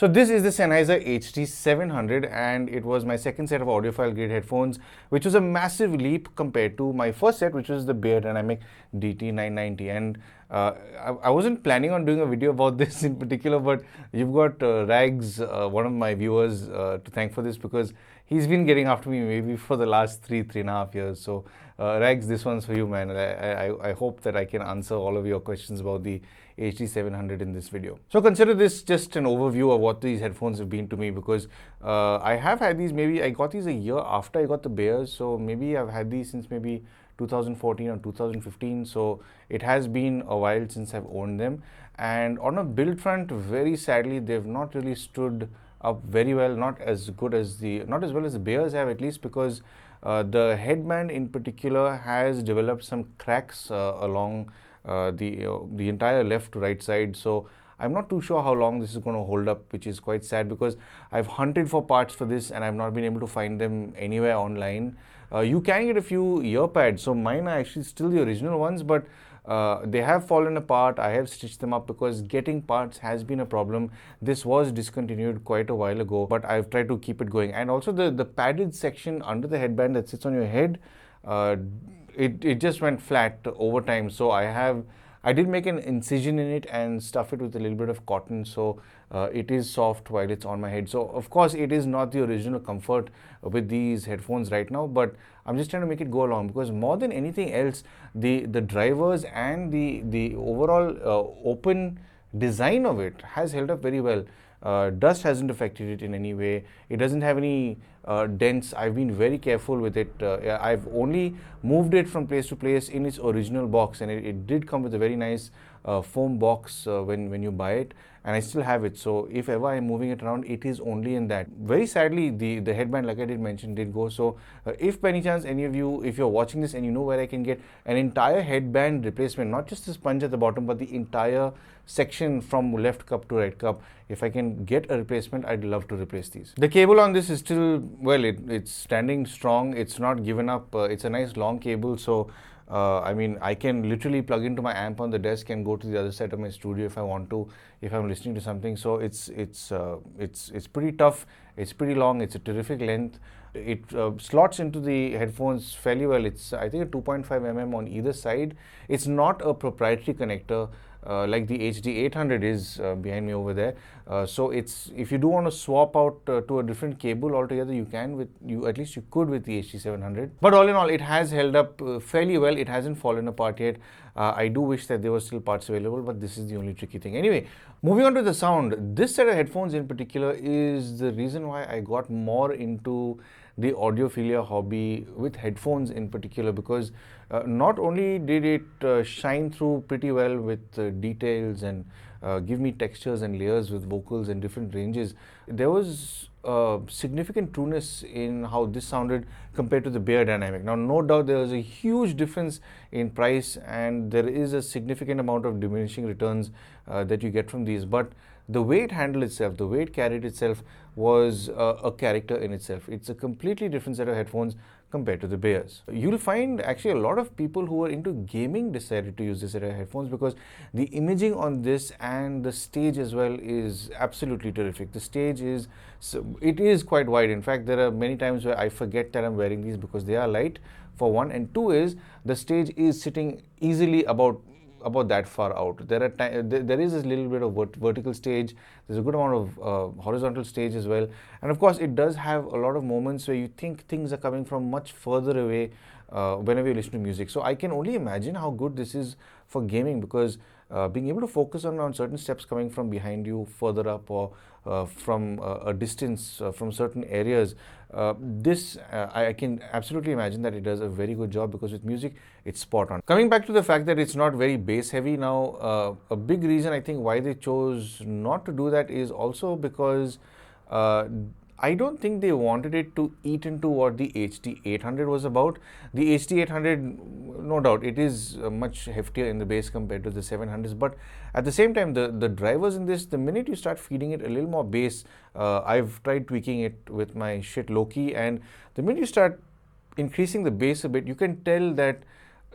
So this is the Sennheiser HD700 and it was my second set of audiophile grade headphones, which was a massive leap compared to my first set, which was the Beyerdynamic DT990. And I wasn't planning on doing a video about this in particular, but you've got Rags, one of my viewers, to thank for this, because he's been getting after me maybe for the last three and a half years. So Rags, this one's for you, man. I hope that I can answer all of your questions about the HD700 in this video. So consider this just an overview of what these headphones have been to me, because I have had these, maybe I got these a year after I got the Beyers, so maybe I've had these since maybe 2014 or 2015, so it has been a while since I've owned them. And on a build front, very sadly, they've not really stood up very well, not as well as the Beyers have, at least, because the headband in particular has developed some cracks along the entire left to right side. So I'm not too sure how long this is going to hold up, which is quite sad, because I've hunted for parts for this and I've not been able to find them anywhere online. You can get a few ear pads, so mine are actually still the original ones, but they have fallen apart. I have stitched them up because getting parts has been a problem. This was discontinued quite a while ago, but I've tried to keep it going. And also the padded section under the headband that sits on your head, it just went flat over time. So I did make an incision in it and stuff it with a little bit of cotton, so it is soft while it's on my head. So of course it is not the original comfort with these headphones right now, but I'm just trying to make it go along, because more than anything else, the drivers and the overall open design of it has held up very well. Dust hasn't affected it in any way. It doesn't have any dents. I've been very careful with it. I've only moved it from place to place in its original box, and it did come with a very nice foam box when you buy it, and I still have it. So if ever I'm moving it around, it is only in that. Very sadly, the headband, like I did mention, did go. So if by any chance any of you, if you're watching this and you know where I can get an entire headband replacement, not just the sponge at the bottom, but the entire section from left cup to right cup, if I can get a replacement, I'd love to replace these. The cable on this is still, well, it's standing strong. It's not given up. It's a nice long cable, so I mean, I can literally plug into my amp on the desk and go to the other side of my studio if I want to, if I'm listening to something. So it's pretty tough. It's pretty long. It's a terrific length. It slots into the headphones fairly well. It's, I think, a 2.5 mm on either side. It's not a proprietary connector like the HD800 is behind me over there. So it's, if you do want to swap out to a different cable altogether, you can at least you could with the HD700. But all in all, it has held up fairly well. It hasn't fallen apart yet. I do wish that there were still parts available, but this is the only tricky thing. Anyway, moving on to the sound. This set of headphones in particular is the reason why I got more into the audiophilia hobby with headphones in particular, because not only did it shine through pretty well with details and give me textures and layers with vocals and different ranges, there was significant trueness in how this sounded compared to the Beyerdynamic. Now, no doubt there was a huge difference in price, and there is a significant amount of diminishing returns that you get from these, but the way it handled itself, the way it carried itself was a character in itself. It's a completely different set of headphones compared to the Beyers. You'll find actually a lot of people who are into gaming decided to use this set of headphones, because the imaging on this and the stage as well is absolutely terrific. The stage is, it is quite wide. In fact, there are many times where I forget that I'm wearing these because they are light, for one, and two is the stage is sitting easily about that far out. There is a little bit of vertical stage. There's a good amount of horizontal stage as well. And of course, it does have a lot of moments where you think things are coming from much further away whenever you listen to music. So I can only imagine how good this is for gaming, because being able to focus on certain steps coming from behind you, further up, or from a distance from certain areas, I can absolutely imagine that it does a very good job, because with music, it's spot on. Coming back to the fact that it's not very bass heavy now, a big reason I think why they chose not to do that is also because I don't think they wanted it to eat into what the HD800 was about. The HD800, no doubt, it is much heftier in the bass compared to the 700s, but at the same time, the drivers in this, the minute you start feeding it a little more bass, I've tried tweaking it with my shit low-key, and the minute you start increasing the bass a bit, you can tell that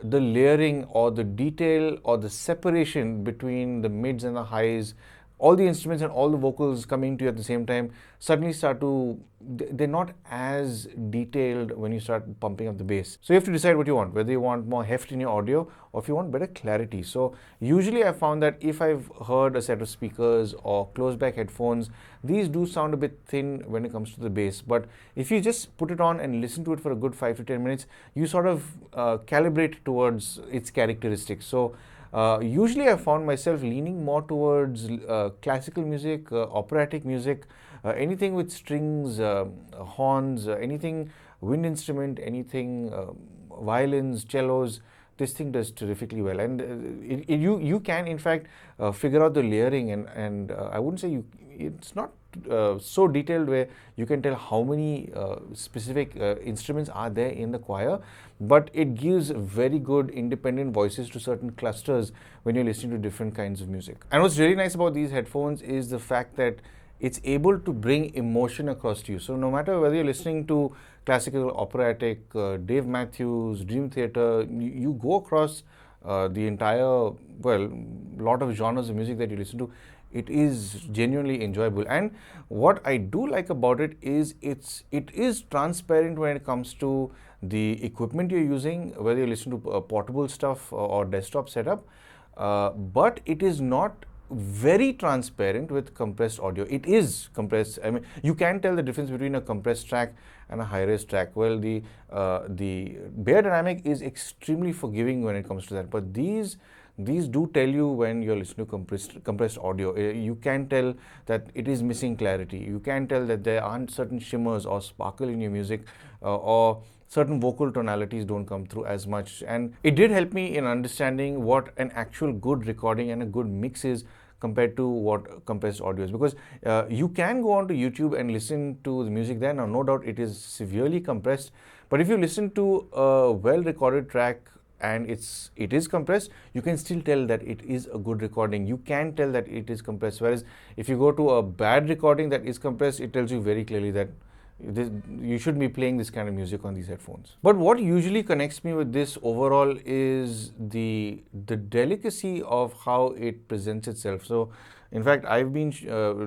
the layering or the detail or the separation between the mids and the highs all the instruments and all the vocals coming to you at the same time suddenly start to, they're not as detailed when you start pumping up the bass. So you have to decide what you want, whether you want more heft in your audio or if you want better clarity. So usually I found that if I've heard a set of speakers or close back headphones, these do sound a bit thin when it comes to the bass. But if you just put it on and listen to it for a good 5 to 10 minutes, you sort of calibrate towards its characteristics. So usually I found myself leaning more towards classical music, operatic music, anything with strings, horns, anything wind instrument, anything violins, cellos. This thing does terrifically well, and you can in fact figure out the layering, and I wouldn't say it's not so detailed where you can tell how many specific instruments are there in the choir, but it gives very good independent voices to certain clusters when you're listening to different kinds of music. And what's really nice about these headphones is the fact that it's able to bring emotion across to you. So no matter whether you're listening to classical, operatic, Dave Matthews, Dream Theater, you go across the entire, well, lot of genres of music that you listen to, it is genuinely enjoyable. And what I do like about it is it is transparent when it comes to the equipment you're using, whether you listen to portable stuff or desktop setup, but it is not very transparent with compressed audio. It is compressed. I mean, you can tell the difference between a compressed track and a high-res track. Well, the Bear Dynamic is extremely forgiving when it comes to that, but these do tell you when you're listening to compressed audio. You can tell that it is missing clarity. You can tell that there aren't certain shimmers or sparkle in your music, or certain vocal tonalities don't come through as much. And it did help me in understanding what an actual good recording and a good mix is compared to what compressed audio is, because you can go onto YouTube and listen to the music there. Now, no doubt it is severely compressed, but if you listen to a well-recorded track and it is compressed, you can still tell that it is a good recording. You can tell that it is compressed. Whereas if you go to a bad recording that is compressed, it tells you very clearly that you shouldn't be playing this kind of music on these headphones. But what usually connects me with this overall is the delicacy of how it presents itself. So in fact, I've been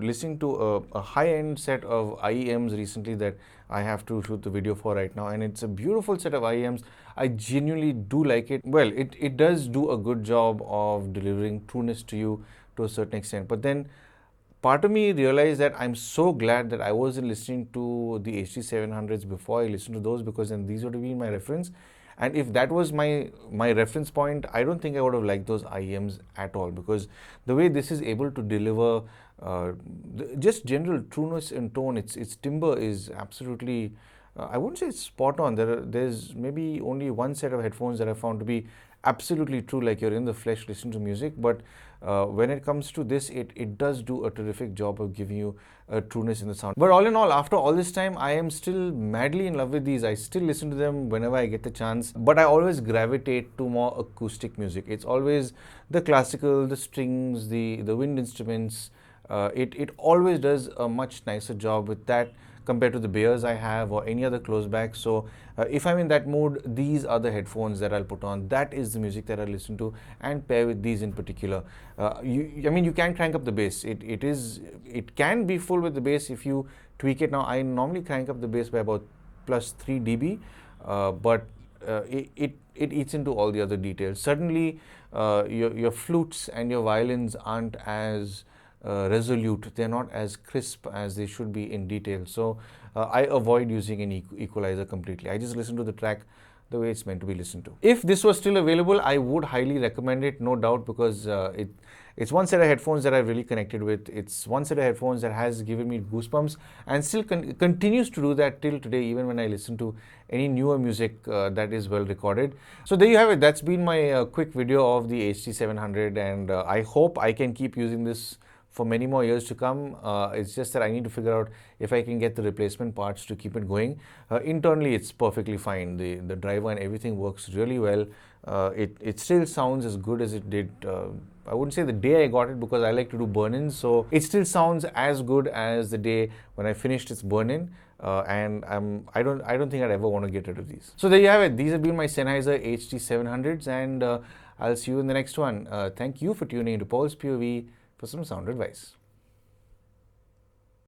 listening to a high-end set of IEMs recently that I have to shoot the video for right now, and it's a beautiful set of IEMs. I genuinely do like it. Well, it does do a good job of delivering trueness to you to a certain extent, but then part of me realized that I'm so glad that I wasn't listening to the HD700s before I listened to those, because then these would have been my reference. And if that was my reference point, I don't think I would have liked those IEMs at all, because the way this is able to deliver just general trueness in tone, its timbre is absolutely, I wouldn't say it's spot on. There's maybe only one set of headphones that I found to be absolutely true, like you're in the flesh listening to music. But when it comes to this, it does do a terrific job of giving you a trueness in the sound. But all in all, after all this time, I am still madly in love with these. I still listen to them whenever I get the chance, but I always gravitate to more acoustic music. It's always the classical, the strings, the wind instruments. It always does a much nicer job with that compared to the Bears I have or any other close back. So if I'm in that mood, these are the headphones that I'll put on. That is the music that I listen to and pair with these in particular. I mean, you can crank up the bass. It can be full with the bass if you tweak it. Now, I normally crank up the bass by about plus 3 dB, but it eats into all the other details. Suddenly, your flutes and your violins aren't as resolute. They're not as crisp as they should be in detail. So I avoid using an equalizer completely. I just listen to the track the way it's meant to be listened to. If this was still available, I would highly recommend it, no doubt, because it's one set of headphones that I've really connected with. It's one set of headphones that has given me goosebumps and still continues to do that till today, even when I listen to any newer music that is well recorded. So there you have it. That's been my quick video of the HD700, and I hope I can keep using this for many more years to come. It's just that I need to figure out if I can get the replacement parts to keep it going. Internally, it's perfectly fine. The driver and everything works really well. It still sounds as good as it did. I wouldn't say the day I got it, because I like to do burn-ins. So it still sounds as good as the day when I finished its burn-in. And I don't think I'd ever want to get rid of these. So there you have it. These have been my Sennheiser HD700s, and I'll see you in the next one. Thank you for tuning into Paul's POV for some sound advice.